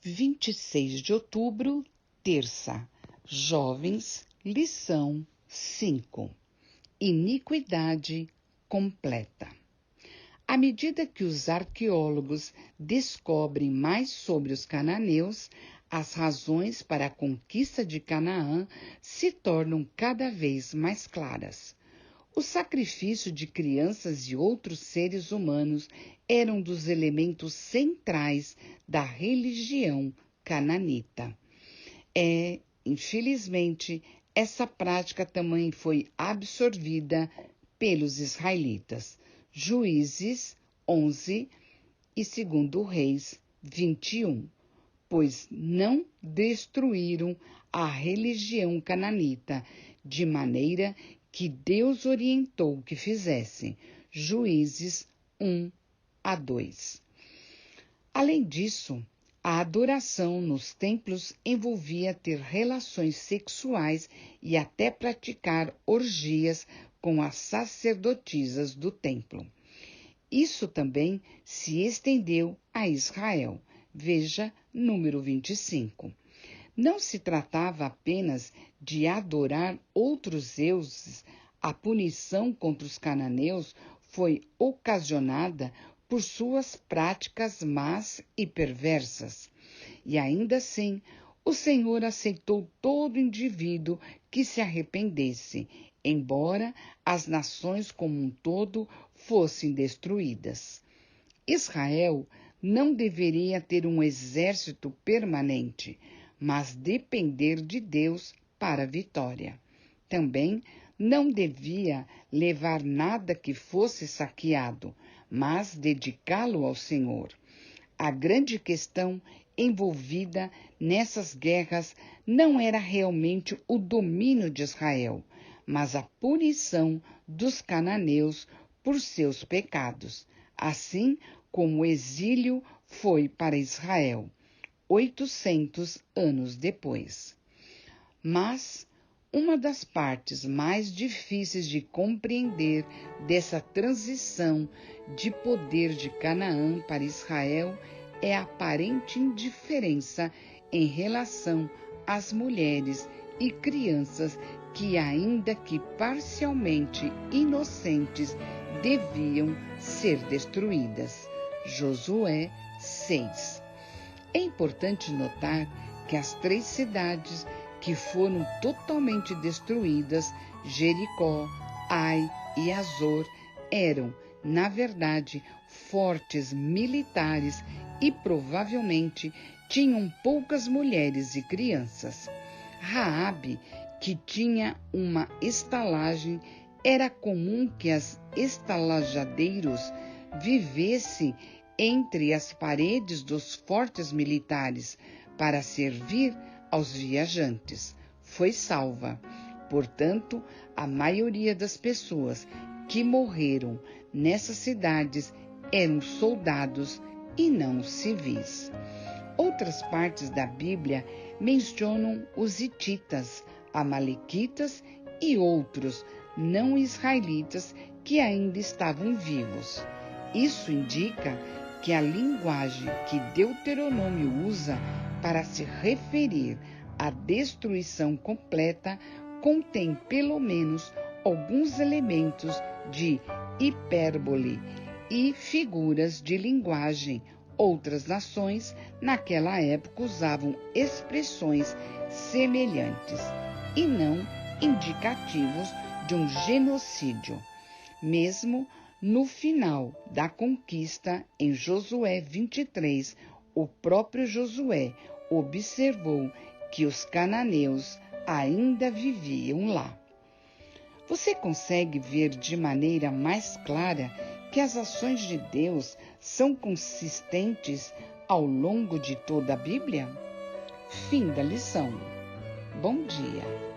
26 de outubro, terça. Jovens, lição 5. Iniquidade completa. À medida que os arqueólogos descobrem mais sobre os cananeus, as razões para a conquista de Canaã se tornam cada vez mais claras. O sacrifício de crianças e outros seres humanos era um dos elementos centrais da religião cananita. Infelizmente, essa prática também foi absorvida pelos israelitas. Juízes 11 e 2 Reis 21, pois não destruíram a religião cananita de maneira que Deus orientou que fizessem. Juízes 1 a 2. Além disso, a adoração nos templos envolvia ter relações sexuais e até praticar orgias com as sacerdotisas do templo. Isso também se estendeu a Israel. Veja número 25. Não se tratava apenas de adorar outros deuses. A punição contra os cananeus foi ocasionada por suas práticas más e perversas. E ainda assim, o Senhor aceitou todo indivíduo que se arrependesse, embora as nações como um todo fossem destruídas. Israel não deveria ter um exército permanente, mas depender de Deus para a vitória. Também não devia levar nada que fosse saqueado, mas dedicá-lo ao Senhor. A grande questão envolvida nessas guerras não era realmente o domínio de Israel, mas a punição dos cananeus por seus pecados, assim como o exílio foi para Israel, 800 anos depois. Mas uma das partes mais difíceis de compreender dessa transição de poder de Canaã para Israel é a aparente indiferença em relação às mulheres e crianças que, ainda que parcialmente inocentes, deviam ser destruídas. Josué 6. É importante notar que as 3 cidades que foram totalmente destruídas, Jericó, Ai e Azor, eram, na verdade, fortes militares e provavelmente tinham poucas mulheres e crianças. Raabe, que tinha uma estalagem, era comum que as estalajadeiros vivessem entre as paredes dos fortes militares para servir aos viajantes. Foi salva. Portanto, a maioria das pessoas que morreram nessas cidades eram soldados e não civis. Outras partes da Bíblia mencionam os hititas, amalequitas e outros não israelitas que ainda estavam vivos. Isso indica que a linguagem que Deuteronômio usa para se referir à destruição completa contém pelo menos alguns elementos de hipérbole e figuras de linguagem. Outras nações, naquela época, usavam expressões semelhantes e não indicativos de um genocídio. Mesmo no final da conquista, em Josué 23, o próprio Josué observou que os cananeus ainda viviam lá. Você consegue ver de maneira mais clara que as ações de Deus são consistentes ao longo de toda a Bíblia? Fim da lição. Bom dia.